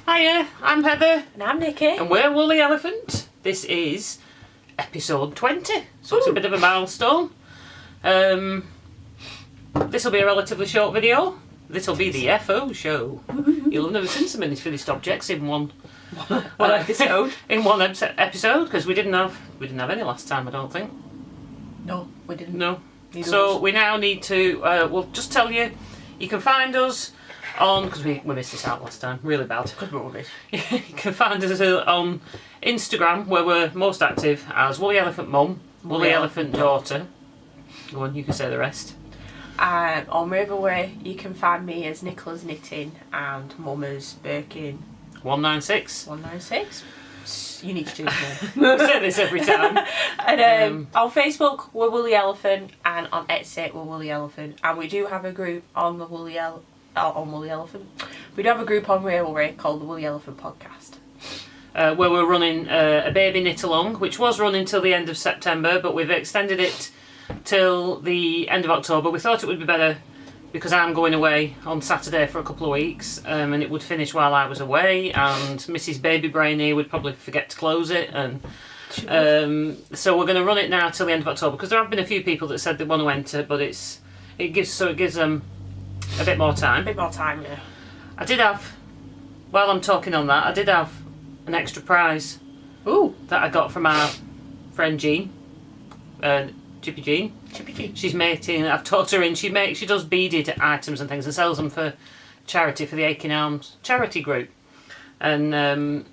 Hiya, I'm Heather. And I'm Nikki. And we're Woolly Elephant. This is episode 20, so it's a bit of a milestone. This will be a relatively short video. This will be the FO show. You'll have never seen so many finished objects in one episode. In one episode, because we didn't have any last time, I don't think. No, we didn't. No. So we now need to, we'll just tell you, you can find us on, because we missed this out last time, really bad. Because we're rubbish. You can find us on Instagram, where we're most active as Woolly Elephant Mum, Woolly Elephant Daughter. Go on, you can say the rest. On Ravelry, you can find me as Nicola's Knitting and Mum as Birkin 196. 196. You need to choose more. We say this every time. And on Facebook, we're Woolly Elephant, and on Etsy, we're Woolly Elephant. And we do have a group on the Woolly Elephant. We do have a group on Ravelry called the Woollyelephant Podcast. Where we're running a baby knit along, which was running till the end of September, but we've extended it till the end of October. We thought it would be better because I'm going away on Saturday for a couple of weeks, and it would finish while I was away, and Mrs. Baby Brainy would probably forget to close it, and so we're going to run it now till the end of October, because there have been a few people that said they want to enter, but it gives them a bit more time. A bit more time, yeah. I did have, while I'm talking on that, I did have an extra prize. Ooh. That I got from our friend Jean, Chippy Jean. She's making, I've talked her in, she does beaded items and things and sells them for charity, for the Aching Arms charity group. And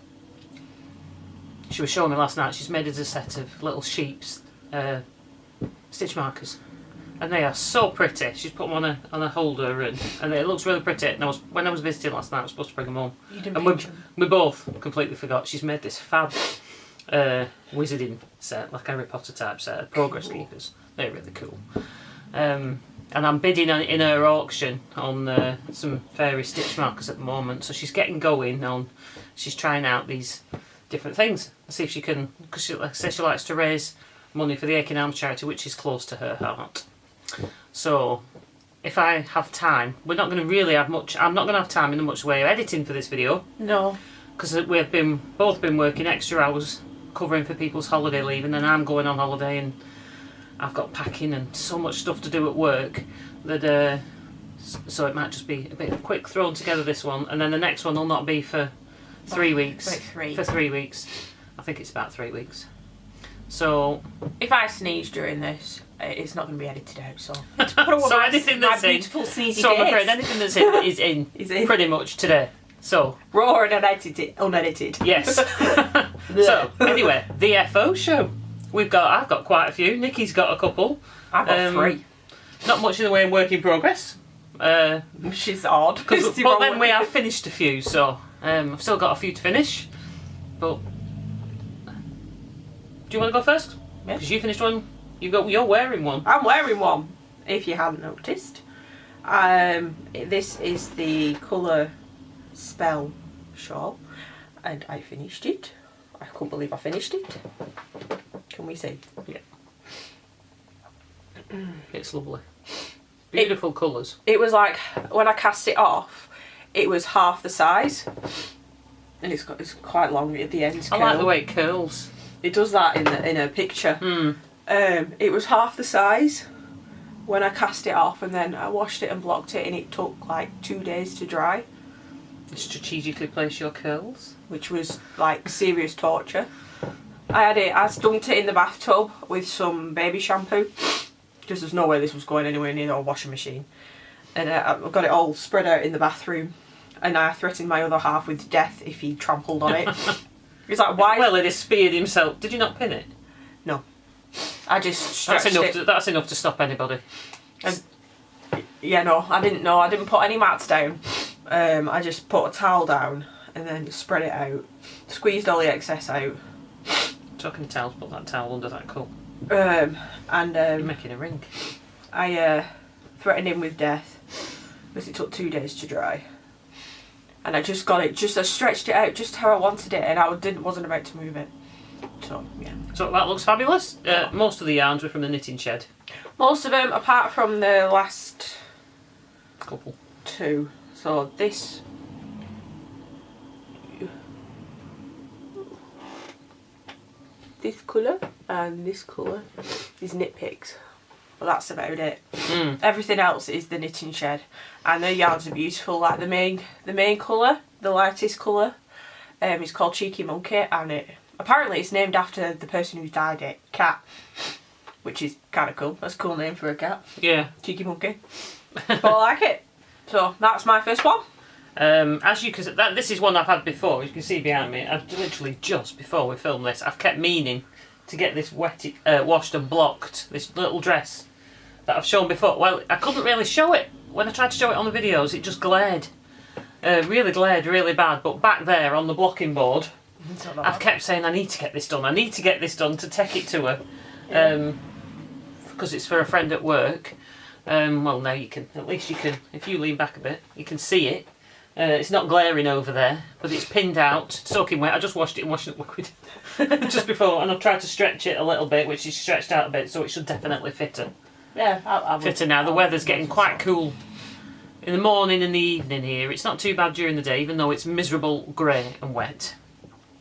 she was showing me last night, she's made us a set of little sheep's stitch markers. And they are so pretty. She's put them on a holder and it looks really pretty. And when I was visiting last night, I was supposed to bring them home. You didn't and we both completely forgot. She's made this fab wizarding set, like Harry Potter type set of progress keepers. They're really cool. And I'm bidding in her auction on some fairy stitch markers at the moment. So she's getting going on, she's trying out these different things. See if she can, because like I say, she likes to raise money for the Aching Arms charity, which is close to her heart. So if I have time, we're not going to really have much, I'm not going to have time in much way of editing for this video. No. Because we've both been working extra hours covering for people's holiday leave, and then I'm going on holiday and I've got packing and so much stuff to do at work that so it might just be a bit quick thrown together, this one, and then the next one will not be for 3 weeks. For 3 weeks. I think it's about 3 weeks. So if I sneeze during this, it's not going to be edited out. So so anything that's in, so I'm afraid anything that's in is in pretty much today. So raw and unedited. Yes. So anyway, the FO show. I've got quite a few. Nikki's got a couple. I've got 3. Not much in the way of work in progress. Which is odd. But then we have finished a few, so I've still got a few to finish. But do you want to go first? Yeah. Because you finished one. You're wearing one. I'm wearing one, if you hadn't noticed. This is the Colour Spell shawl, and I finished it. I couldn't believe I finished it. Can we see? Yeah. It's lovely. Beautiful colours. It was like, when I cast it off, it was half the size. And it's quite long at the end. I like the way it curls. It does that in a picture. It was half the size when I cast it off, and then I washed it and blocked it, and it took like 2 days to dry. Strategically place your curls, which was like serious torture. I dumped it in the bathtub with some baby shampoo, because there's no way this was going anywhere near the washing machine, and I got it all spread out in the bathroom, and I threatened my other half with death if he trampled on it. He's like, why? Well, it has speared himself. Did you not pin it? No. I just stretched it. That's enough to stop anybody. Yeah, no, I didn't know. I didn't put any mats down. I just put a towel down and then spread it out. Squeezed all the excess out. Talking towels, put that towel under that cup. You're making a ring. I threatened him with death because it took 2 days to dry. And I just got it, I stretched it out just how I wanted it, and I wasn't about to move it. So, yeah. So that looks fabulous. Most of the yarns were from the knitting shed. Most of them, apart from the last couple. 2. So this this colour and this colour. These nitpicks. But that's about it. Everything else is the knitting shed. And the yarns are beautiful. Like the main colour, the lightest colour, is called Cheeky Monkey, and apparently it's named after the person who dyed it, Cat. Which is kind of cool. That's a cool name for a cat. Yeah. Cheeky Monkey. But I like it. So that's my first one. This is one I've had before. You can see behind me. I've literally just before we filmed this, I've kept meaning to get this washed and blocked. This little dress that I've shown before. Well, I couldn't really show it when I tried to show it on the videos. It just glared, really bad. But back there on the blocking board, I've kept saying I need to get this done. I need to get this done to take it to her. Because it's for a friend at work. Well, now you can, at least you can, if you lean back a bit, you can see it. It's not glaring over there, but it's pinned out, soaking wet. I just washed it in washing up liquid just before, and I've tried to stretch it a little bit, which is stretched out a bit, so it should definitely fit her. Yeah, I would. Fit her now. The weather's getting quite cool in the morning and the evening here. It's not too bad during the day, even though it's miserable, grey and wet.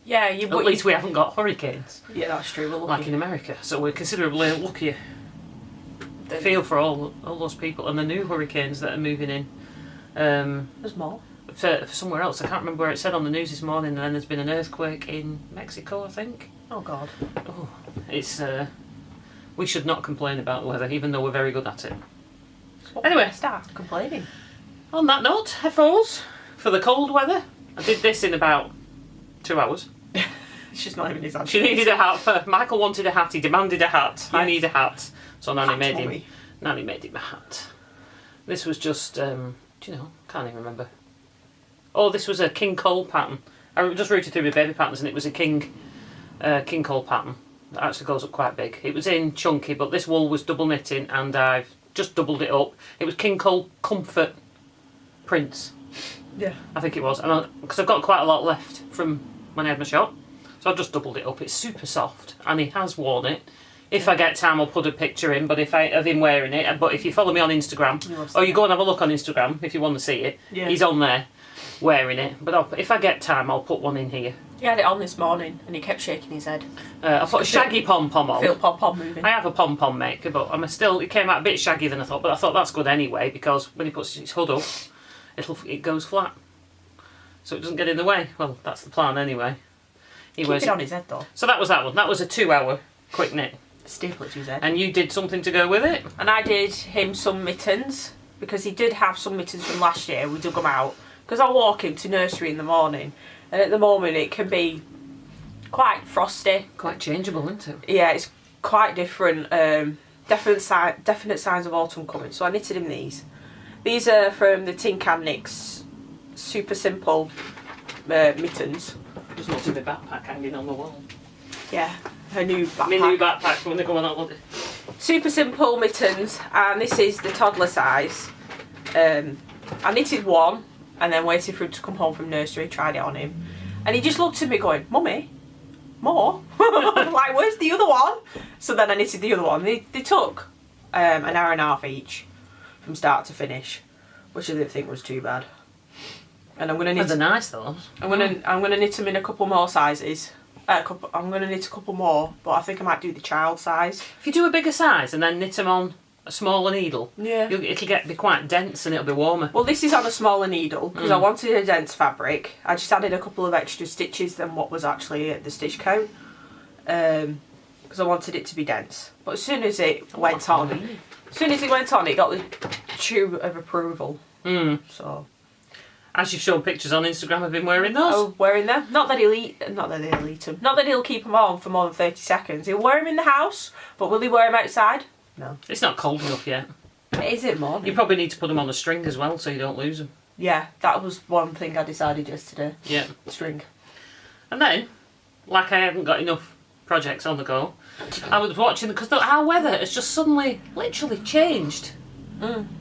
Yeah, at least we haven't got hurricanes. Yeah, that's true. We're lucky. Like in America, so we're considerably luckier. Feel for all those people and the new hurricanes that are moving in. There's more. For somewhere else, I can't remember where it said on the news this morning. And then there's been an earthquake in Mexico, I think. Oh God. Oh, it's we should not complain about the weather, even though we're very good at it. Anyway, start complaining. On that note, headphones for the cold weather. I did this in about 2 hours. She's not even his answer. She needed a hat. Michael wanted a hat. He demanded a hat. Yes. I need a hat. So Nanny made him a hat. This was just, do you know, can't even remember. Oh, this was a King Cole pattern. I just rooted through my baby patterns and it was a King Cole pattern. That actually goes up quite big. It was in chunky, but this wool was double knitting and I've just doubled it up. It was King Cole Comfort prints. Yeah. I think it was. And because I've got quite a lot left from when I had my shop. So I've just doubled it up. It's super soft and he has worn it. If I get time, I'll put a picture in, but of him wearing it. But if you follow me on Instagram, or you go and have a look on Instagram if you want to see it, he's on there wearing it. But if I get time, I'll put one in here. He had it on this morning and he kept shaking his head. I put a shaggy pom-pom on. Feel pom-pom moving. I have a pom-pom maker, but it came out a bit shaggy than I thought, but I thought that's good anyway, because when he puts his hood up, it goes flat. So it doesn't get in the way. Well, that's the plan anyway. Keep it on his head though. So that was that one. That was a 2-hour quick knit. Staple it to his head. And you did something to go with it? And I did him some mittens, because he did have some mittens from last year. We dug them out. Because I walk him to nursery in the morning, and at the moment it can be quite frosty. Quite changeable, isn't it? Yeah, it's quite different. Definite signs of autumn coming. So I knitted him these. These are from the Tin Can Knits Super Simple mittens. Just noticed the backpack hanging on the wall. Yeah, her new backpack. My new backpack when they go on holiday. Super simple mittens, and this is the toddler size. I knitted one, and then waited for him to come home from nursery, tried it on him. And he just looked at me going, "Mummy, more?" Like, where's the other one? So then I knitted the other one. They took an hour and a half each, from start to finish, which I didn't think was too bad. And I'm gonna knit. They're nice though. I'm gonna knit them in a couple more sizes. I'm going to knit a couple more, but I think I might do the child size. If you do a bigger size and then knit them on a smaller needle, it'll be quite dense and it'll be warmer. Well, this is on a smaller needle because I wanted a dense fabric. I just added a couple of extra stitches than what was actually at the stitch count, because I wanted it to be dense. But as soon as it went on, it got the chew of approval. So. As you've shown pictures on Instagram, I've been wearing those. Oh, wearing them. Not that he'll eat them. Not that he'll keep them on for more than 30 seconds. He'll wear them in the house, but will he wear them outside? No. It's not cold enough yet. Is it morning? You probably need to put them on a string as well, so you don't lose them. Yeah, that was one thing I decided yesterday. Yeah. String. And then, like I haven't got enough projects on the go, I was watching, because our weather has just suddenly, literally changed.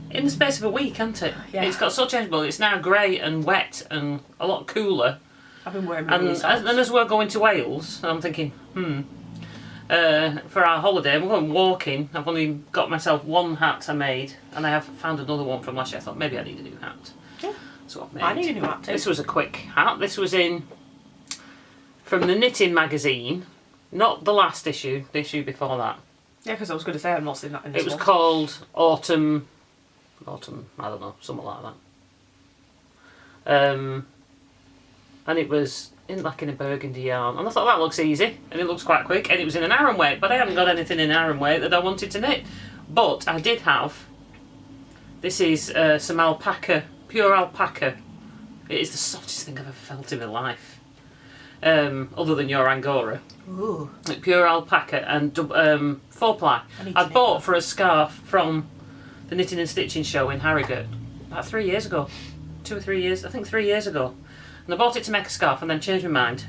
In the space of a week, hasn't it? Yeah. It's got so changeable. It's now grey and wet and a lot cooler. I've been wearing my socks. And as we're going to Wales, I'm thinking, for our holiday, we're going walking. I've only got myself one hat I made, and I have found another one from last year. I thought maybe I need a new hat. Yeah. So I've made. I need a new hat too. This was a quick hat. This was from the Knitting magazine. Not the last issue, the issue before that. Yeah, because I was going to say I've not seen that in this It was one. called Autumn, I don't know, something like that. And it was in a burgundy yarn. And I thought that looks easy, and it looks quite quick, and it was in an Aran weight, but I haven't got anything in Aran weight that I wanted to knit. But I did have, this is some alpaca, pure alpaca. It is the softest thing I've ever felt in my life. Other than your Angora. Ooh. Pure alpaca and 4-ply. I'd bought for a scarf from the Knitting and Stitching show in Harrogate about 3 years ago. 2 or 3 years, I think 3 years ago. And I bought it to make a scarf and then changed my mind.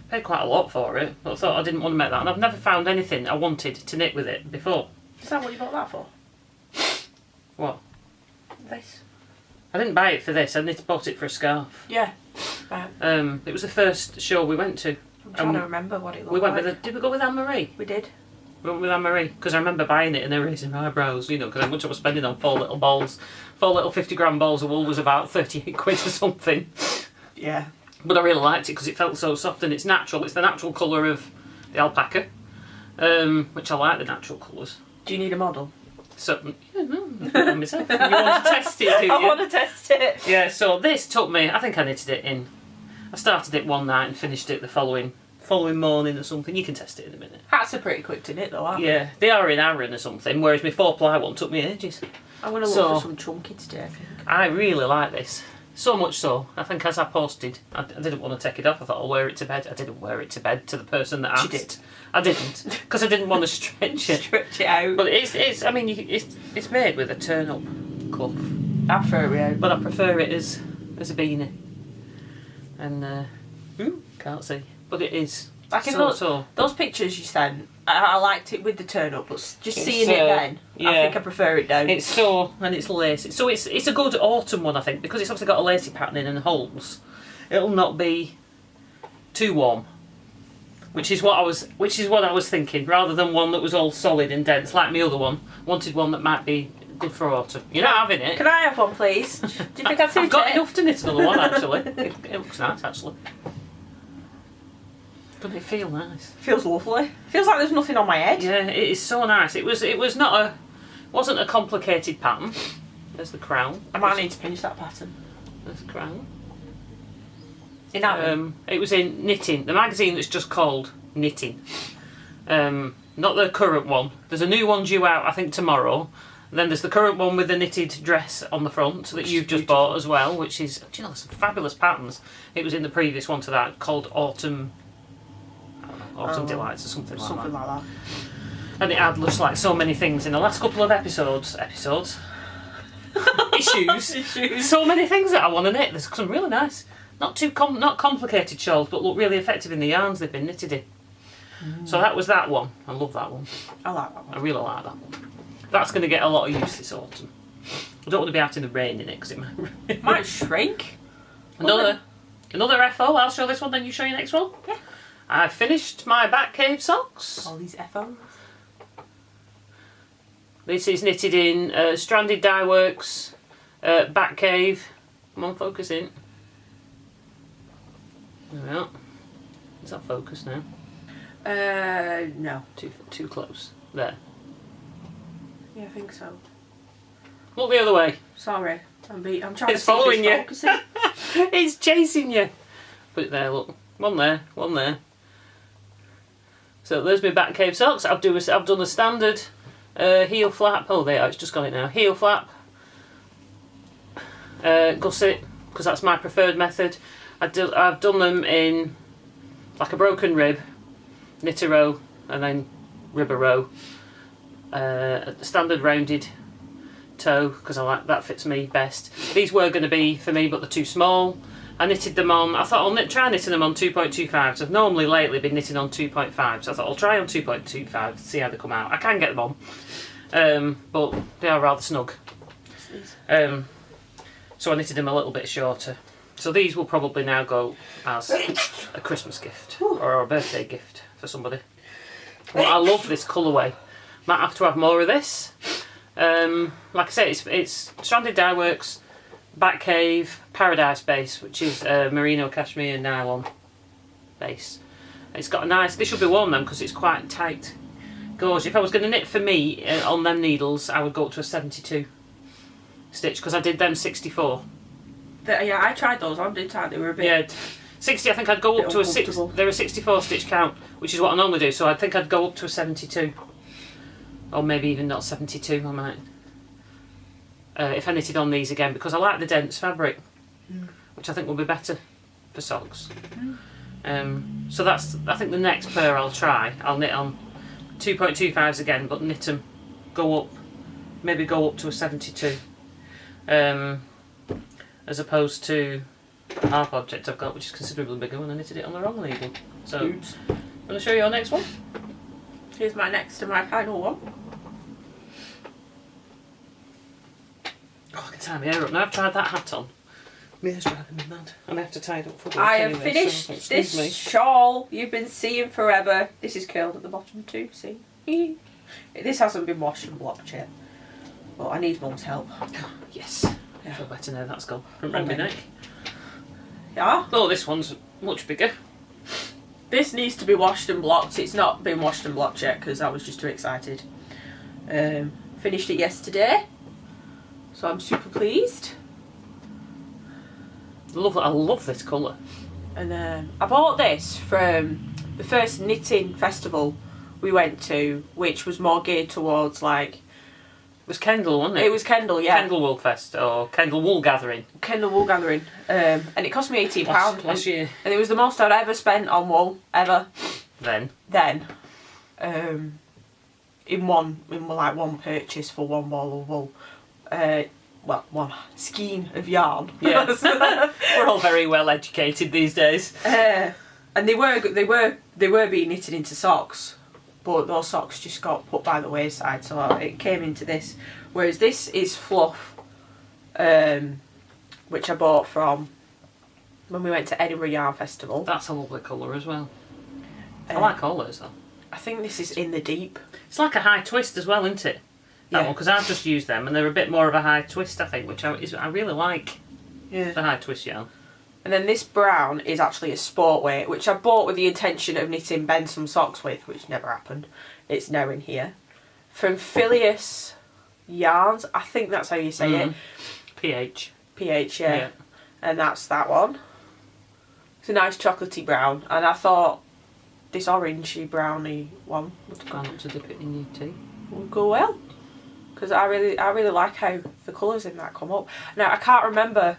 Paid quite a lot for it, but I thought I didn't want to make that. And I've never found anything I wanted to knit with it before. Is that what you bought that for? What? This? I didn't buy it for this, I bought it for a scarf. Yeah. Right. It was the first show we went to. I'm trying to remember what it looked We went like. did we go with Anne-Marie? We did. We went with Anne-Marie, because I remember buying it and then raising my eyebrows, you know, because how much I was spending on 4 little balls. 4 little 50-gram balls of wool was about 38 quid or something. Yeah. But I really liked it because it felt so soft and it's natural. It's the natural colour of the alpaca, which I like the natural colours. Do you need a model? So, yeah, no, myself. You want to test it, do you? I want to test it. Yeah, so this took me, I think I knitted it in, I started it one night and finished it the following morning or something. You can test it in a minute. Hats are pretty quick to knit though, aren't they? Yeah, they are in Aran or something, whereas my 4-ply one took me ages. I'm going to look for some chunky today, I think. I really like this. So much so, I think as I posted, I didn't want to take it off. I thought I'll wear it to bed. I didn't wear it to bed to the person that asked. She did. I didn't, because I didn't want to stretch it. Stretch it out. But it's I mean, it's made with a turn-up cuff. I prefer it out. But I prefer it as a beanie. And, can't see. But it is. Like in those pictures you sent, I liked it with the turn up, but just seeing it then, yeah. I think I prefer it down. It's and it's lacy. So it's a good autumn one, I think, because it's obviously got a lacy patterning and holes. It'll not be too warm, which is what I was thinking, rather than one that was all solid and dense like my other one. Wanted one that might be good for autumn. You're not having it. Can I have one, please? Do you think I'd suit I've got it? enough to knit another one actually. It looks nice actually. Doesn't it feel nice? Feels lovely. Feels like there's nothing on my head. Yeah, it is so nice. It wasn't a complicated pattern. There's the crown. I might need to finish that pattern. There's the crown. In Aran? It was in Knitting, the magazine that's just called Knitting. Not the current one. There's a new one due out, I think, tomorrow. And then there's the current one with the knitted dress on the front that you've just bought as well, which is, do you know, there's some fabulous patterns. It was in the previous one to that called Autumn Delights or something like that. And it had just like so many things in the last couple of episodes. Issues. So many things that I want to knit. There's some really nice, not complicated shawls, but look really effective in the yarns they've been knitted in. So that was that one. I love that one. I like that one. I really like that one. That's going to get a lot of use this autumn. I don't want to be out in the rain in it because it might shrink. Another FO. I'll show this one, then you show your next one. Yeah. I finished my back cave socks. All these FOs. This is knitted in Stranded Dye Works, back cave. Come on, focus in. There we are. Is that focused now? No. Too close. There. Yeah, I think so. Look the other way. Sorry, I'm trying It's to see following if you. it's focusing. It's chasing you. Put it there, look. One there, one there. So there's my back cave socks. I've done a standard heel flap. Oh, there, it's just got it now. Heel flap. Gusset, because that's my preferred method. I've done them in like a broken rib, knit a row, and then rib a row. Standard rounded toe, because I like that, fits me best. These were going to be for me, but they're too small. I knitted them on, I thought I'll try knitting them on 2.25s. I've normally lately been knitting on 2.5, so I thought I'll try on 2.25 to see how they come out. I can get them on, but they are rather snug. So I knitted them a little bit shorter. So these will probably now go as a Christmas gift or a birthday gift for somebody. But I love this colourway. Might have to have more of this. Like I say, it's Stranded Dye Works, Back Cave, Paradise base, which is merino cashmere nylon base. It's got a nice. This should be warm then because it's quite tight gauge. If I was going to knit for me on them needles, I would go up to a 72 stitch because I did them 64. Yeah, I tried those on, didn't I? They were a bit... Yeah, 60. I think I'd go up to a 6. They're a 64 stitch count, which is what I normally do. So I think I'd go up to a 72, or maybe even not 72. I might. If I knitted on these again, because I like the dense fabric, which I think will be better for socks. So that's, I think, the next pair I'll try. I'll knit on 2.25s again, but knit them, go up, maybe go up to a 72, as opposed to the half object I've got, which is considerably bigger when I knitted it on the wrong needle. So, I'm going to show you our next one. Here's my next and my final one. Oh, I can tie my hair up now. I've tried that hat on. My hair's driving me mad. And I have to tie it up for work I have anyway, finished so this shawl you've been seeing forever. This is curled at the bottom too, see? This hasn't been washed and blocked yet. But I need Mum's help. Yes. I feel better now that's gone from round my neck. Yeah? Oh, this one's much bigger. This needs to be washed and blocked. It's not been washed and blocked yet because I was just too excited. Finished it yesterday. So I'm super pleased. I love this colour. And I bought this from the first knitting festival we went to, which was more geared towards like... It was Kendal, wasn't it? It was Kendal, yeah. Kendal Wool Fest, or Kendal Wool Gathering. Kendal Wool Gathering. And it cost me £18. Last year. And it was the most I'd ever spent on wool, ever. Then. In one purchase for one ball of wool. One skein of yarn. Yeah. We're all very well educated these days. And they were being knitted into socks, but those socks just got put by the wayside, so it came into this. Whereas this is fluff, which I bought from when we went to Edinburgh Yarn Festival. That's a lovely colour as well. I like all those though. I think this is in the deep. It's like a high twist as well, isn't it? That one, because I've just used them and they're a bit more of a high twist, I think, which I really like. Yeah. The high twist yarn. And then this brown is actually a sport weight, which I bought with the intention of knitting Ben some socks with, which never happened. It's now in here. From Phileas Yarns, I think that's how you say it. PH. PH, yeah. And that's that one. It's a nice chocolatey brown, and I thought this orangey browny one would Try not to dip it in your tea. Would go well. Because I really like how the colours in that come up. Now I can't remember.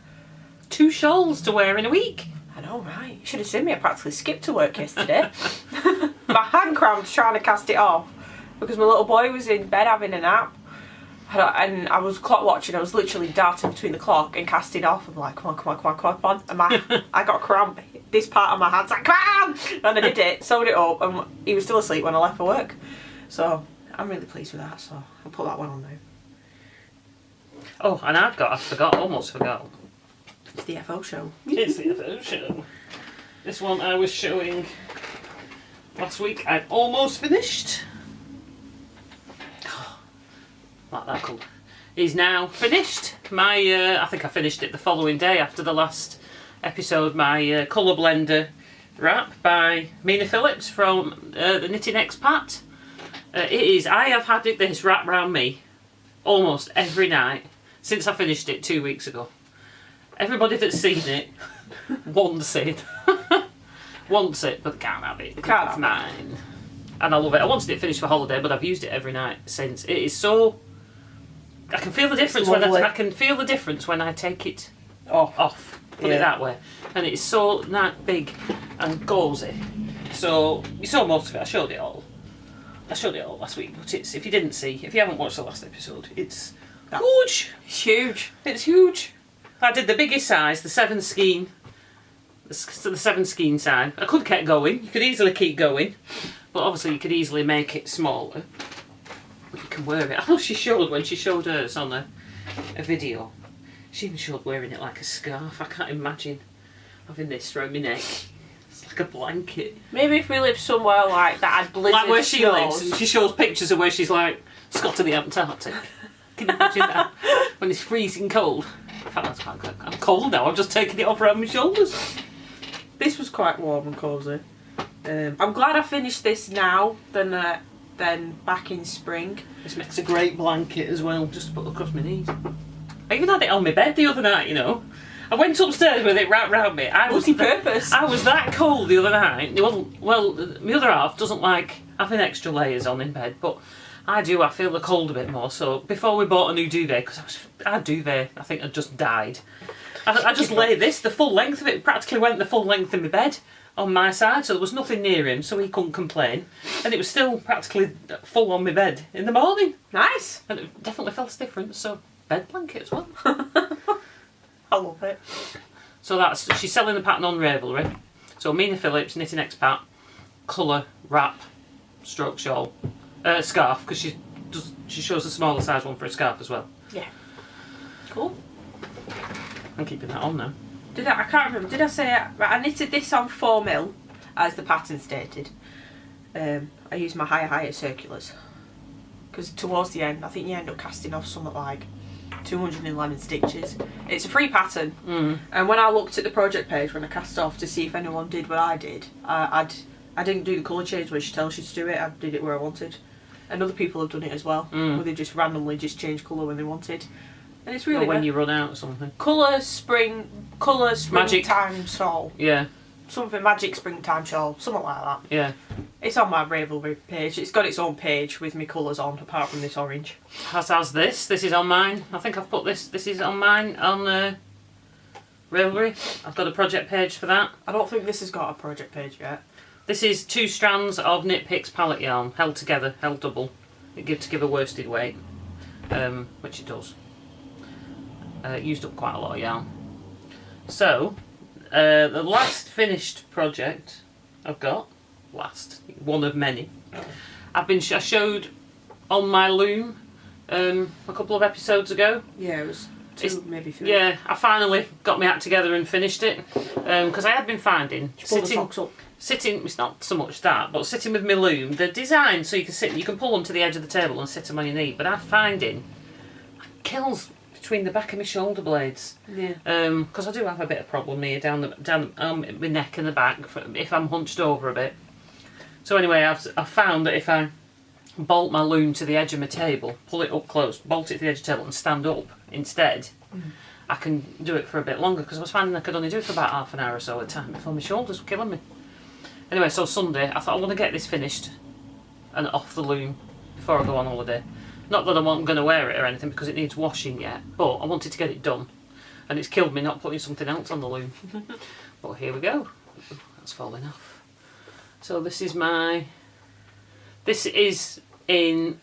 2 shawls to wear in a week. I know, right? You should have seen me. I practically skipped to work yesterday. My hand cramped trying to cast it off because my little boy was in bed having a nap, and I was clock watching. I was literally darting between the clock and casting off. I'm like, come on, and I got cramp. This part of my hand's like, come on! And I did it, sewed it up, and he was still asleep when I left for work. So I'm really pleased with that. So I'll put that one on now. Oh, and almost forgot. It's the FO show. It's the FO show. This one I was showing last week. I'd almost finished. Like that colour. Is now finished. I think I finished it the following day after the last episode. My colour blender wrap by Mina Phillips from the Knitting Expat. It is. I have had this wrap round me almost every night since I finished it 2 weeks ago. Everybody that's seen it wants it. Wants it, but they can't have it. It's mine. And I love it. I wanted it finished for holiday, but I've used it every night since. It is so... I can feel the difference when I take it off. Put it that way. And it's so big and gauzy. So you saw most of it. I showed it all last week. But if you haven't watched the last episode, it's huge. It's huge. It's huge. I did the biggest size, the 7 skein. The 7 skein size. I could keep going. You could easily keep going, but obviously you could easily make it smaller. But you can wear it. I know she showed when she showed hers on a video. She even showed wearing it like a scarf. I can't imagine having this around my neck. It's like a blanket. Maybe if we lived somewhere like that, I'd blizzard. Like where she lives, and she shows pictures of where she's like Scott to the Antarctic. Can you imagine that? When it's freezing cold. In fact, that's quite good. I'm cold now. I'm just taking it off around my shoulders. This was quite warm and cosy. I'm glad I finished this now than back in spring. This makes a great blanket as well, just to put across my knees. I even had it on my bed the other night, you know. I went upstairs with it wrapped round me. Multi-purpose. I was that cold the other night. Well, my other half doesn't like having extra layers on in bed, but I do. I feel the cold a bit more. So before we bought a new duvet, because our duvet, I think, had just died. I just lay this, the full length of it, practically went the full length of my bed on my side, so there was nothing near him, so he couldn't complain. And it was still practically full on my bed in the morning. Nice. And it definitely felt different, so bed blanket as well. I love it. So she's selling the pattern on Ravelry. So Mina Phillips, knitting expat, colour, wrap, stroke shawl, scarf, because she shows a smaller size one for a scarf as well. Yeah. Cool. I'm keeping that on now. I can't remember. Did I say I knitted this on 4mm as the pattern stated? I used my higher circulars because towards the end I think you end up casting off something like 211 stitches. It's a free pattern, and when I looked at the project page when I cast off to see if anyone did what I did, I didn't do the colour change where she tells you to do it. I did it where I wanted, and other people have done it as well, where they just randomly change colour when they wanted. And it's really when you run out or something. Colour springtime shawl. Yeah. Something magic springtime shawl, something like that. Yeah. It's on my Ravelry page. It's got its own page with my colours on, apart from this orange. Has this. This is on mine. I think I've put this. This is on mine on Ravelry. I've got a project page for that. I don't think this has got a project page yet. This is 2 strands of Knit Picks pallet yarn held together, held double. It gives to give a worsted weight, which it does. Used up quite a lot of yarn. So, the last finished project I've got, one of many, I showed on my loom a couple of episodes ago. Yeah, it was 2, maybe 3. Yeah, I finally got my act together and finished it, because I had been finding sitting, it's not so much that, but sitting with my loom, the design so you can pull them to the edge of the table and sit them on your knee, but I'm finding kills between the back of my shoulder blades. Yeah. Because I do have a bit of problem here down my neck and the back if I'm hunched over a bit. So anyway, I've found that if I bolt my loom to the edge of my table, pull it up close, bolt it to the edge of the table and stand up instead, I can do it for a bit longer, because I was finding I could only do it for about half an hour or so at a time before my shoulders were killing me. Anyway, so Sunday, I thought I want to get this finished and off the loom before I go on holiday. Not that I'm going to wear it or anything, because it needs washing yet, but I wanted to get it done. And it's killed me not putting something else on the loom. But here we go. That's falling off. So this is in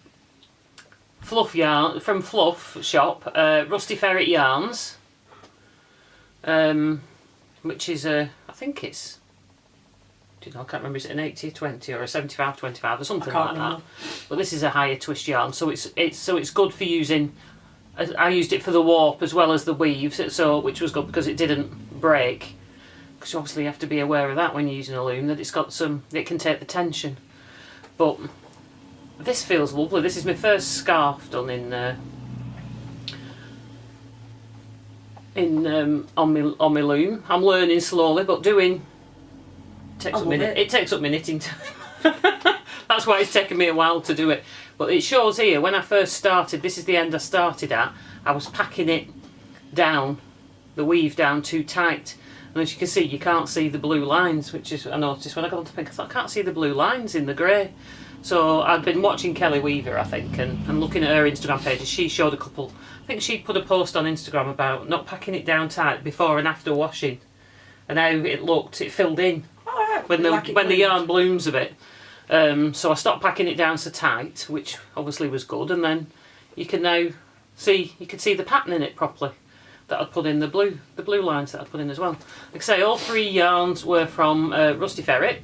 Fluff Yarn, from Fluff Shop, Rusty Ferret Yarns. Which is I think it's, I can't remember, is it an 80-20 or a 75-25 or something like that. But this is a higher twist yarn, so it's good for using. I used it for the warp as well as the weave, so which was good because it didn't break. Because obviously you have to be aware of that when you're using a loom, that it can take the tension. But this feels lovely. This is my first scarf done on my loom. I'm learning slowly, but doing. It takes up my knitting time. That's why it's taken me a while to do it. But it shows here, when I first started, this is the end I started at, I was packing it down, the weave down too tight. And as you can see, you can't see the blue lines, which is, I noticed when I got on to pink, I thought, I can't see the blue lines in the grey. So I'd been watching Kelly Weaver, I think, and looking at her Instagram pages. She showed a couple, I think she put a post on Instagram about not packing it down tight before and after washing. And how it filled in. When the yarn blooms a bit. So I stopped packing it down so tight, which obviously was good, and then you can now see the pattern in it properly that I'd put in, the blue lines that I'd put in as well. Like I say, all 3 yarns were from Rusty Ferret.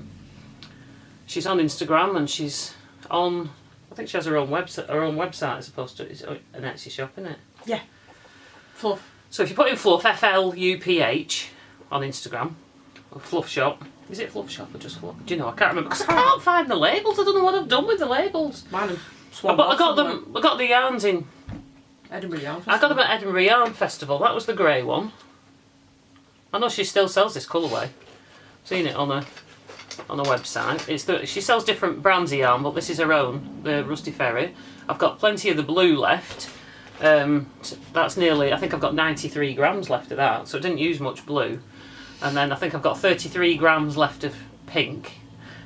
She's on Instagram, and she's on, I think she has her own website as opposed to, it's an Etsy shop, isn't it? Yeah. Fluff. So if you put in Fluff, F-L-U-P-H on Instagram, or Fluff Shop. Is it Fluff Shop or just Fluff? Do you know? I can't remember, because I can't find the labels. I don't know what I've done with the labels. Mine I got the yarns in Edinburgh Yarn Festival. I got them at Edinburgh Yarn Festival. That was the grey one. I know she still sells this colourway. Seen it on her on a website. She sells different brands of yarn, but this is her own, the Rusty Ferry. I've got plenty of the blue left. That's nearly, I think I've got 93 grams left of that, so I didn't use much blue. And then I think I've got 33 grams left of pink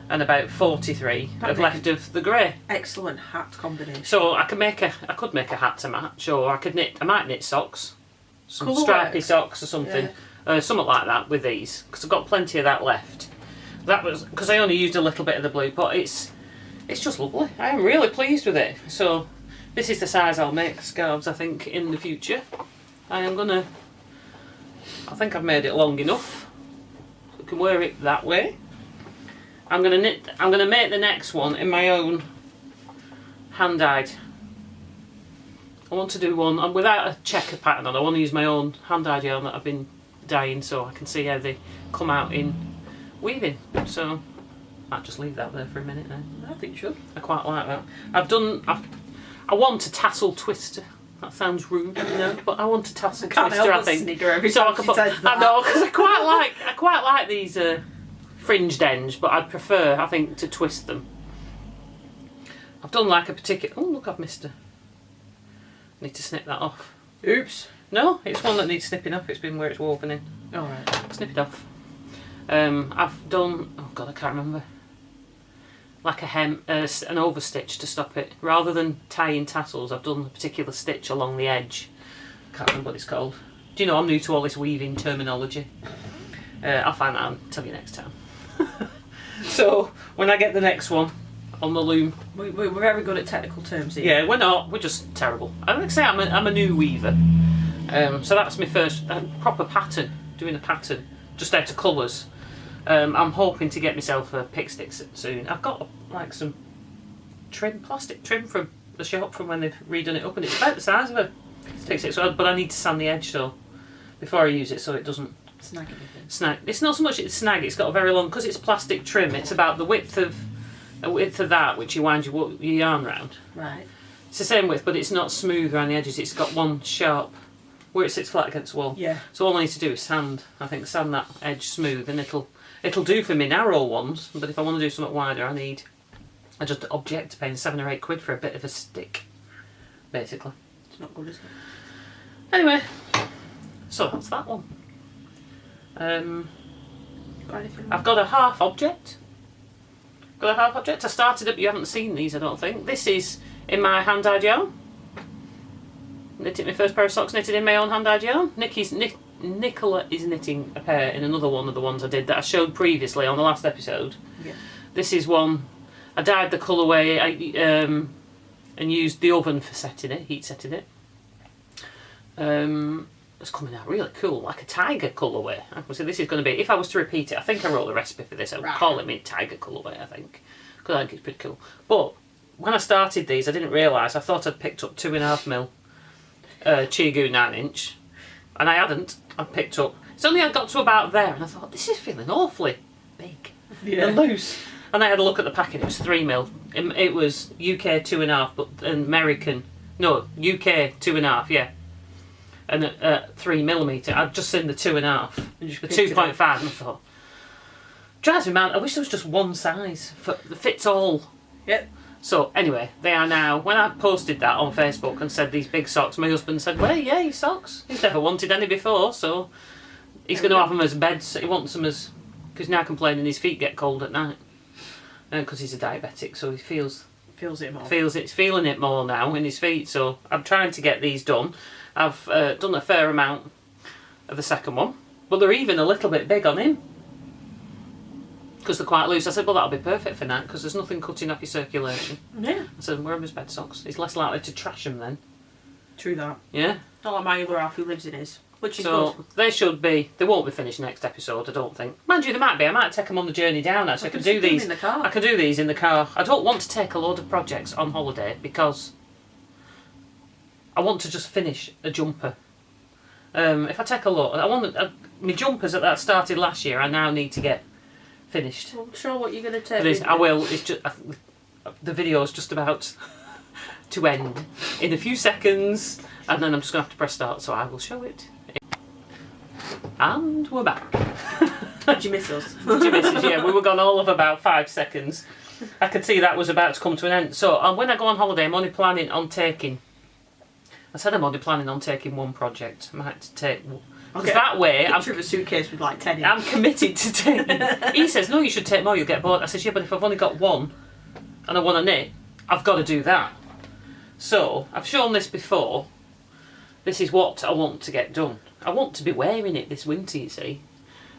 and about 43 left of the grey. Excellent hat combination. So I could make a hat to match, or I might knit socks, some stripy socks or something, something like that with these, because I've got plenty of that left. That was because I only used a little bit of the blue, but it's just lovely. I am really pleased with it. So this is the size I'll make scarves, I think, in the future. I think I've made it long enough. I can wear it that way. I'm gonna make the next one in my own hand-dyed. I want to do one without a checker pattern on. I want to use my own hand-dyed yarn that I've been dyeing, so I can see how they come out in weaving. So I might just leave that there for a minute now. I think you should. I quite like that. I want a tassel twister. That sounds rude, but I want a tassel twister. I think. Snigger every time she says that. I know, because I quite like these fringed ends, but I'd prefer, I think, to twist them. I've done like a particular. Oh look, I've missed a. Need to snip that off. Oops. No, it's one that needs snipping off. It's been where it's woven in. All right. Snip it off. I've done. Oh God, I can't remember. Like a hem, an overstitch to stop it. Rather than tying tassels, I've done a particular stitch along the edge. Can't remember what it's called. Do you know, I'm new to all this weaving terminology. I'll find that out and tell you next time. So, when I get the next one on the loom... We're very good at technical terms here. Yeah, we're not. We're just terrible. I would say I'm a new weaver. So that's my first proper pattern, doing a pattern, just out of colours. I'm hoping to get myself a pick stick soon. I've got like some plastic trim from the shop from when they've redone it up, and it's about the size of a pick stick. So, but I need to sand the edge so before I use it, so it doesn't snag anything. Snag. It's not so much it's snag. It's got a very long, because it's plastic trim. It's about the width of that which you wind your yarn round. Right. It's the same width, but it's not smooth around the edges. It's got one sharp where it sits flat against the wall. Yeah. So all I need to do is sand that edge smooth, and it'll do for me narrow ones, but if I want to do something wider, I just object to paying £7 or £8 for a bit of a stick, basically. It's not good, is it? Anyway, so that's that one. I've got a half object. I started up, you haven't seen these, I don't think. This is in my hand-dyed yarn. My first pair of socks knitted in my own hand-dyed yarn. Nicola is knitting a pair in another one of the ones I did that I showed previously on the last episode. Yeah. This is one, I dyed the colourway and used the oven for heat setting it. It's coming out really cool, like a tiger colourway. So this is going to be, if I was to repeat it, I think I wrote the recipe for this, I would call it mint tiger colourway, I think, because I think it's pretty cool. But when I started these, I didn't realise, I thought I'd picked up 2.5mm Chigu 9-inch, and I hadn't. I picked up, it's only I got to about there, and I thought, this is feeling awfully big and loose. And I had a look at the packet, it was 3mm. It was UK 2.5, but UK 2.5, yeah. And 3mm. I'd just seen the 2.5, the 2.5, and I thought, drives me mad. I wish there was just one size that fits all. Yep. So anyway, they are now. When I posted that on Facebook and said these big socks, my husband said, "Well, yeah, his socks. He's never wanted any before, so he's going to have them as beds. He wants them as, because now complaining his feet get cold at night, because he's a diabetic, so he feels it more. Feeling it more now in his feet. So I'm trying to get these done. I've done a fair amount of the second one, but they're even a little bit big on him because they're quite loose. I said, well, that'll be perfect for now because there's nothing cutting off your circulation. Yeah. I said, wear him as bed socks. He's less likely to trash them then. True that. Yeah. Not like my other half who lives in his, which is so good. They won't be finished next episode, I don't think. Mind you, they might be. I might take them on the journey down actually. I can do these in the car. I can do these in the car. I don't want to take a load of projects on holiday because I want to just finish a jumper. If I take a look, my jumpers that started last year, I now need to get finished. I'm sure what you're going to take. I will. It's just the video is just about to end in a few seconds, and then I'm just going to have to press start. So I will show it. And we're back. Did you miss us? Did you miss us? Yeah, we were gone all of about 5 seconds. I could see that was about to come to an end. So when I go on holiday, I'm only planning on taking... I said I'm only planning on taking one project. I might have to take... Because that way... I'm a suitcase with like 10 in. I'm committed to taking... He says, no, you should take more, you'll get bored. I said, yeah, but if I've only got one and I want to knit, I've got to do that. So, I've shown this before. This is what I want to get done. I want to be wearing it this winter, you see.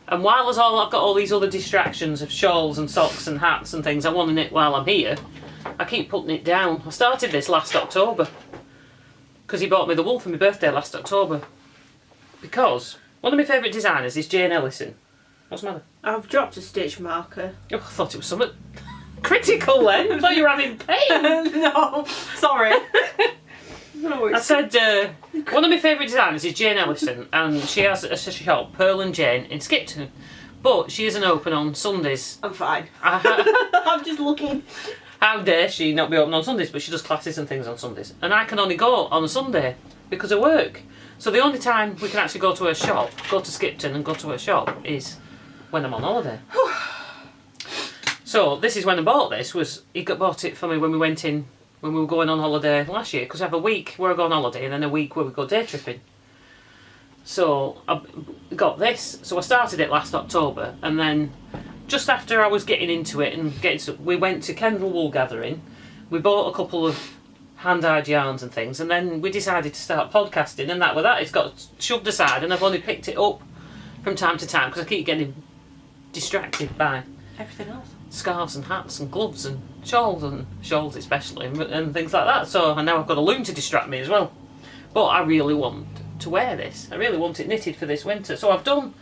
And while I've got all these other distractions of shawls and socks and hats and things I want to knit while I'm here, I keep putting it down. I started this last October because he bought me the wool for my birthday last October. Because one of my favourite designers is Jane Ellison. What's the matter? I've dropped a stitch marker. Oh, I thought it was something critical then. I thought you were having pain. No, sorry. I said, one of my favourite designers is Jane Ellison, and she has a shop, Pearl and Jane, in Skipton. But she isn't open on Sundays. I'm fine. I'm just looking. How dare she not be open on Sundays, but she does classes and things on Sundays. And I can only go on a Sunday because of work. So the only time we can actually go to her shop, go to Skipton and go to her shop, is when I'm on holiday. So this is when I bought this, he bought it for me when we went in, when we were going on holiday last year, because I have a week where I go on holiday and then a week where we go day tripping. So I got this, so I started it last October, and then just after I was getting into it and we went to Kendal Wool Gathering, we bought a couple of hand-dyed yarns and things, and then we decided to start podcasting, and that it's got shoved aside, and I've only picked it up from time to time because I keep getting distracted by everything else. Scarves and hats and gloves and shawls especially and things like that. So and now I've got a loom to distract me as well. But I really want to wear this. I really want it knitted for this winter. So I've done,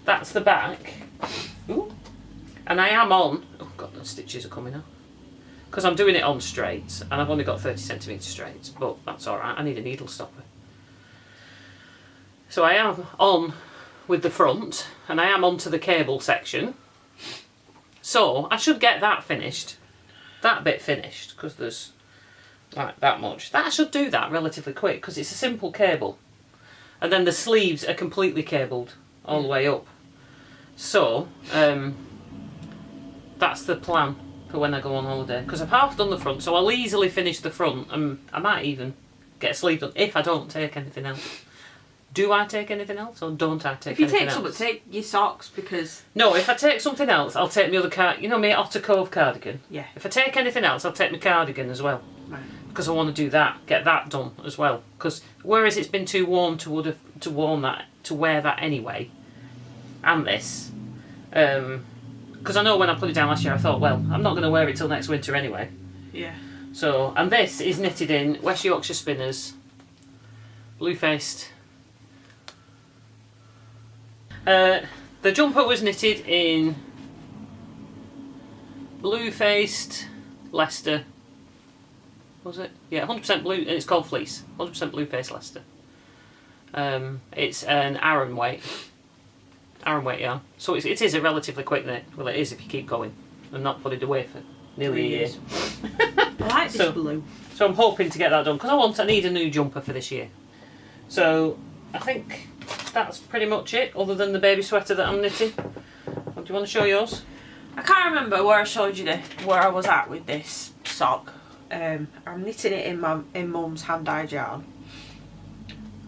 that's the back. Ooh. And I am on, oh god, the stitches are coming out. Because I'm doing it on straights and I've only got 30 centimetre straights, but that's alright, I need a needle stopper. So I am on with the front and I am onto the cable section. So I should get that finished, that bit finished, because there's like that much. I should do that relatively quick because it's a simple cable. And then the sleeves are completely cabled all the way up. So that's the plan for when I go on holiday, because I've half done the front, so I'll easily finish the front and I might even get a sleeve done if I don't take anything else. Do I take anything else or don't I take anything else? If you take something, take your socks because... No, if I take something else, I'll take my other you know, my Otter Cove cardigan? Yeah. If I take anything else, I'll take my cardigan as well. Right. Because I want to do that, get that done as well. Because whereas it's been too warm to wear that anyway, and this, because I know when I put it down last year, I thought, well, I'm not going to wear it till next winter anyway. Yeah. So, and this is knitted in West Yorkshire Spinners, blue-faced. The jumper was knitted in blue-faced Leicester. Was it? Yeah, 100% blue. It's called fleece. 100% blue-faced Leicester. It's an Aran weight yarn. So it is a relatively quick knit. Well, it is if you keep going and not put it away for nearly a year. I like this blue. So I'm hoping to get that done because I need a new jumper for this year. So I think that's pretty much it, other than the baby sweater that I'm knitting. Do you want to show yours? I can't remember where I showed you where I was at with this sock. I'm knitting it in Mum's hand-dyed yarn,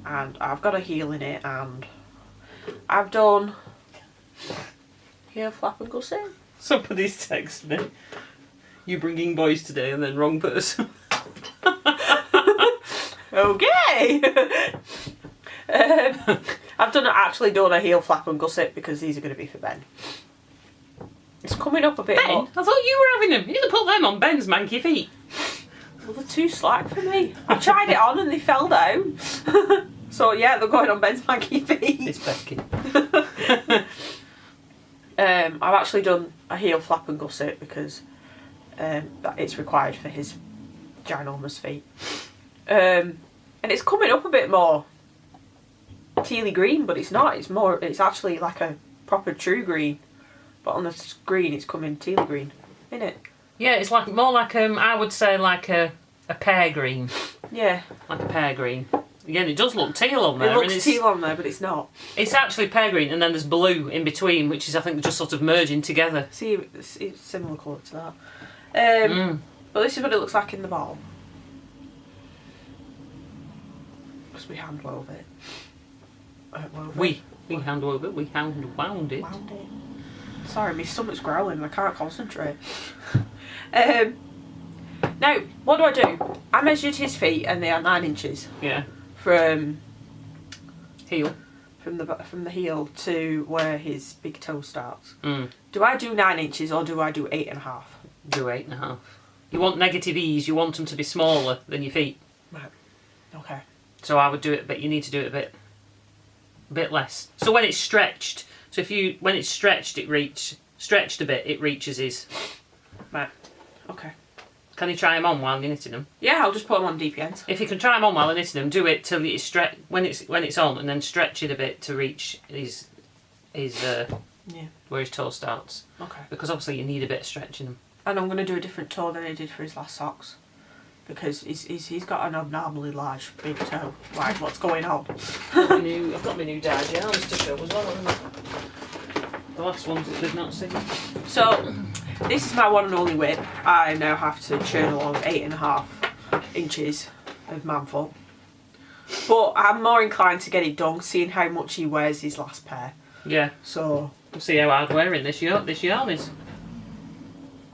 and I've got a heel in it, and I've done heel flap and gusset. Somebody's texted me, you bringing boys today, and then wrong person. Okay. I've actually done a heel flap and gusset because these are going to be for Ben. It's coming up a bit more. I thought you were having them. You didn't put them on Ben's manky feet. Well, they're too slack for me. I tried it on and they fell down. So yeah, they're going on Ben's manky feet. It's Becky. I've actually done a heel flap and gusset because it's required for his ginormous feet. And it's coming up a bit more tealy green, but it's not. It's actually like a proper true green. But on the screen, it's coming teal green, isn't it? Yeah, it's more like I would say like a pear green. Yeah. Like a pear green. Again, it does look teal on there. It looks teal on there, but it's not. It's actually pear green, and then there's blue in between, which is, I think, just sort of merging together. See, it's similar colour to that. But this is what it looks like in the bottle. Because we hand wove it. We hand wove it. We hand wound it. Wound it. Sorry, my stomach's growling and I can't concentrate. Now, what do? I measured his feet and they are 9 inches. Yeah. From heel. From the heel to where his big toe starts. Mm. Do I do 9 inches or do I do 8.5? Do 8.5. You want negative ease. You want them to be smaller than your feet. Right. Okay. So I would do it, but you need to do it a bit less. So when it's stretched, when it's stretched, stretched a bit, it reaches his. Right. Okay. Can you try them on while you're knitting them? Yeah, I'll just put them on DPNs. If you can try them on while you're knitting them, do it till it's when it's on, and then stretch it a bit to reach his where his toe starts. Okay. Because obviously you need a bit of stretching them. And I'm going to do a different toe than I did for his last socks. Because he's got an abnormally large big toe. Right, what's going on? I've got my new dad yarns to show as well, haven't I? The last ones that they've not seen. So, this is my one and only whip. I now have to churn along 8.5 inches of manfoot. But I'm more inclined to get it done, seeing how much he wears his last pair. Yeah. So we'll see how hard wearing this yarn is.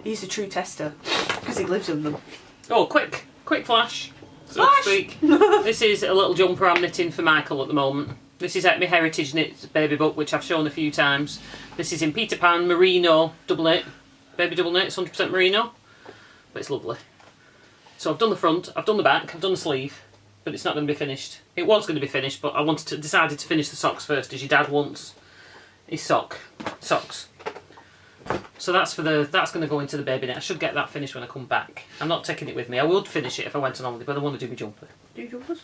He's a true tester because he lives in them. Oh, quick flash, so to speak. This is a little jumper I'm knitting for Michael at the moment. This is out my Heritage Knits baby book, which I've shown a few times. This is in Peter Pan merino double knit, baby double knit, 100% merino, but it's lovely. So I've done the front, I've done the back, I've done the sleeve, but it's not going to be finished. It was going to be finished, but I decided to finish the socks first, as your dad wants his socks. So that's going to go into the baby knit. I should get that finished when I come back. I'm not taking it with me. I would finish it if I went on holiday, but I want to do my jumper. Do you jumpers?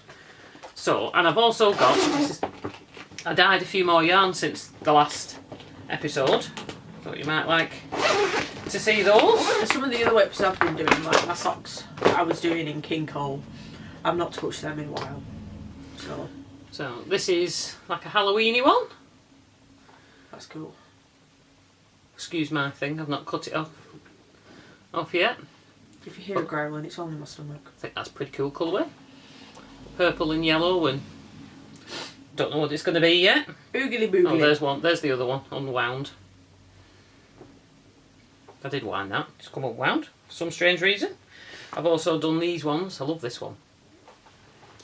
So, and I've also got. I dyed a few more yarns since the last episode. Thought you might like to see those. Some of the other whips I've been doing, like my socks I was doing in King Cole, I've not touched them in a while. So this is like a Halloweeny one. That's cool. Excuse my thing, I've not cut it off yet. If you hear a growling, it's only my stomach. I think that's pretty cool colourway. Purple and yellow, and don't know what it's going to be yet. Oogly boogly. Oh, there's one. There's the other one, unwound. I did wind that. It's come unwound for some strange reason. I've also done these ones. I love this one.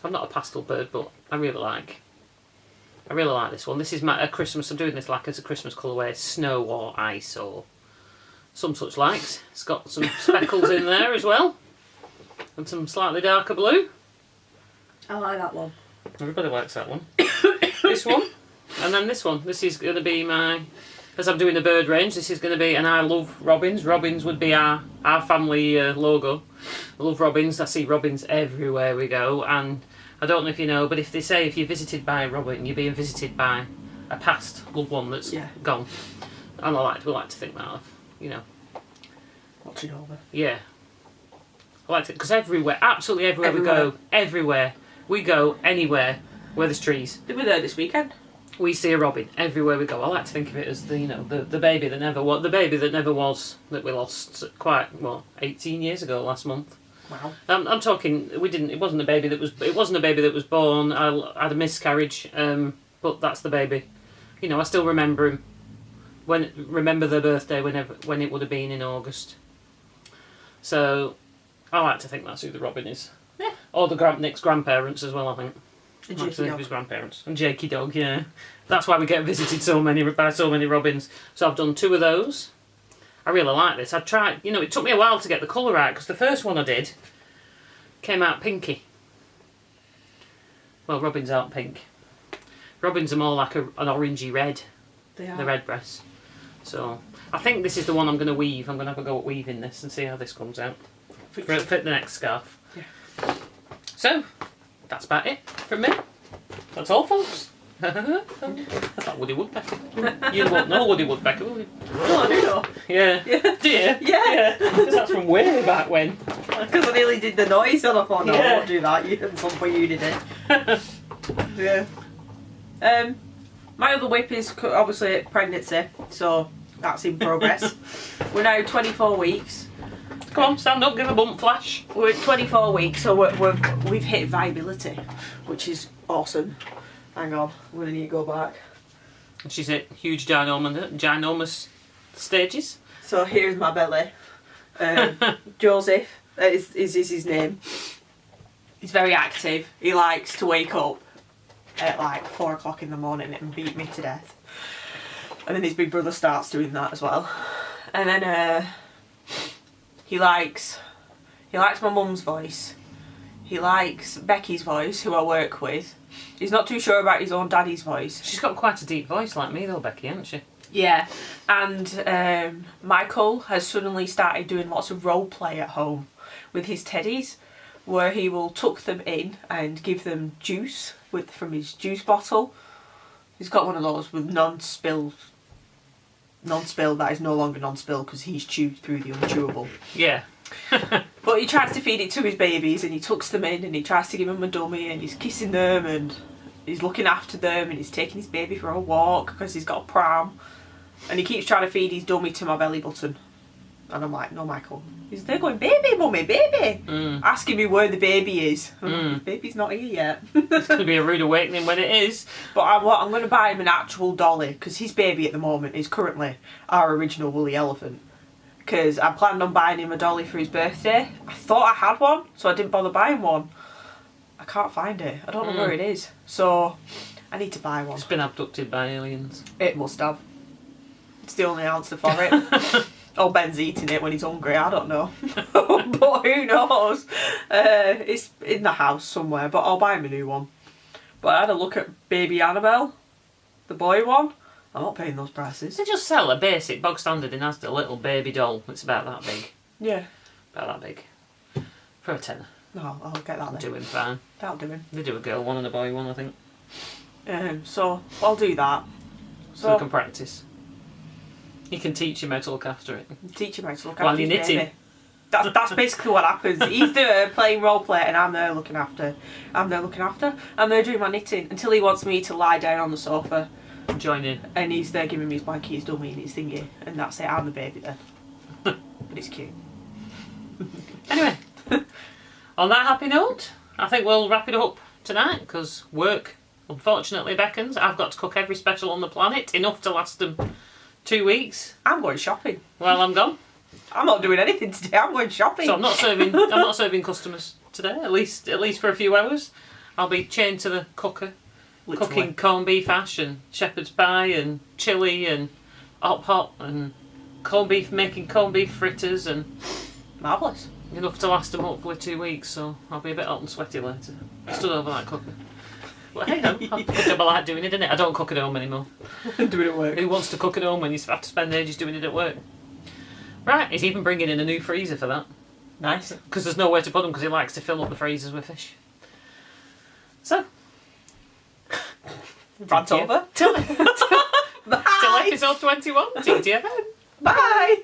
I'm not a pastel bird, but I really like this one. This is a Christmas. I'm doing this like as a Christmas colourway, snow or ice or some such likes. It's got some speckles in there as well, and some slightly darker blue. I like that one. Everybody likes that one. This one, and then this one. This is going to be my, as I'm doing the bird range, this is going to be, and I love robins. Robins would be our family logo. I love robins. I see robins everywhere we go, and I don't know if you know, but if they say if you're visited by a robin, you're being visited by a past loved one that's gone. And we like to think that of, Watching over. Yeah. I like to, because absolutely everywhere we go, anywhere where there's trees. They were there this weekend. We see a robin everywhere we go. I like to think of it as the baby that never was, that we lost quite 18 years ago last month. Wow. I'm talking. It wasn't a baby that was born. I had a miscarriage. But that's the baby. I still remember him. Remember their birthday when it would have been in August. So, I like to think that's who the robin is. Yeah. Or Nick's grandparents as well. I think. And Jakey Jakey dog. His grandparents and Jakey dog. Yeah. That's why we get visited by so many robins. So I've done 2 of those. I really like this. I tried, it took me a while to get the colour right because the first one I did came out pinky. Well, robins aren't pink. Robins are more like an orangey red. They are. The red breast. So, I think this is the one I'm going to weave. I'm going to have a go at weaving this and see how this comes out. Fit the next scarf. Yeah. So, that's about it from me. That's all, folks. That's like Woody Woodpecker. You won't know Woody Woodpecker, will you? No, I do know. Yeah. Do you? Yeah. Because that's from way back when. Because I nearly did the noise on the phone. No, I won't do that. At some point you did it. Yeah. My other whip is obviously pregnancy, so that's in progress. We're now 24 weeks. Come on, stand up, give a bump flash. We're 24 weeks, so we've hit viability, which is awesome. Hang on, I'm gonna need to go back. She's hit huge ginormous stages. So here's my belly. Joseph is his name. He's very active. He likes to wake up at like 4 o'clock in the morning and beat me to death. And then his big brother starts doing that as well. And then he likes my mum's voice. He likes Becky's voice, who I work with. He's not too sure about his own daddy's voice. She's got quite a deep voice like me though, Becky, hasn't she? Yeah. And Michael has suddenly started doing lots of role play at home with his teddies, where he will tuck them in and give them juice from his juice bottle. He's got one of those with non-spill that is no longer non-spill because he's chewed through the unchewable. Yeah. But he tries to feed it to his babies and he tucks them in and he tries to give them a dummy and he's kissing them and he's looking after them and he's taking his baby for a walk because he's got a pram, and he keeps trying to feed his dummy to my belly button. And I'm like, no, Michael. They're going, baby, mummy, baby. Asking me where the baby is. The baby's not here yet. It's going to be a rude awakening when it is. But I'm going to buy him an actual dolly, because his baby at the moment is currently our original woolly elephant. Because I planned on buying him a dolly for his birthday. I thought I had one, so I didn't bother buying one. I can't find it. I don't know where it is. So I need to buy one. It's been abducted by aliens. It must have. It's the only answer for it. Or Ben's eating it when he's hungry, I don't know. But who knows? It's in the house somewhere, but I'll buy him a new one. But I had a look at baby Annabelle, the boy one. I'm not paying those prices. They just sell a basic, bog standard in Asda little baby doll. It's about that big. Yeah. About that big. For a tenner. No, I'll get that then. Doing fine. That'll do him. They do a girl one and a boy one, I think. So I'll do that. So we can practice. You can teach him how to look after it. Teach him how to look While after you're his knitting. baby. That's basically what happens. He's there playing role play and I'm there looking after. I'm there doing my knitting until he wants me to lie down on the sofa. Join in. And he's there giving me his blankie, his dummy and his thingy. And that's it, I'm the baby then. But it's cute. Anyway, on that happy note, I think we'll wrap it up tonight because work unfortunately beckons. I've got to cook every special on the planet, enough to last them 2 weeks. I'm going shopping. While I'm gone. I'm not doing anything today, I'm going shopping. So I'm not serving customers today, at least for a few hours. I'll be chained to the cooker. Literally. Cooking corned beef hash and shepherd's pie and chilli and hot and making corned beef fritters and marvellous. Enough to last them hopefully 2 weeks, so I'll be a bit hot and sweaty later. I stood over that cooker. But hey ho, I like doing it, innit? I don't cook at home anymore. Do it at work. Who wants to cook at home when you have to spend ages doing it at work? Right, he's even bringing in a new freezer for that. Nice. Because there's nowhere to put them because he likes to fill up the freezers with fish. So. Rant over. Till episode 21. TTFN. Bye.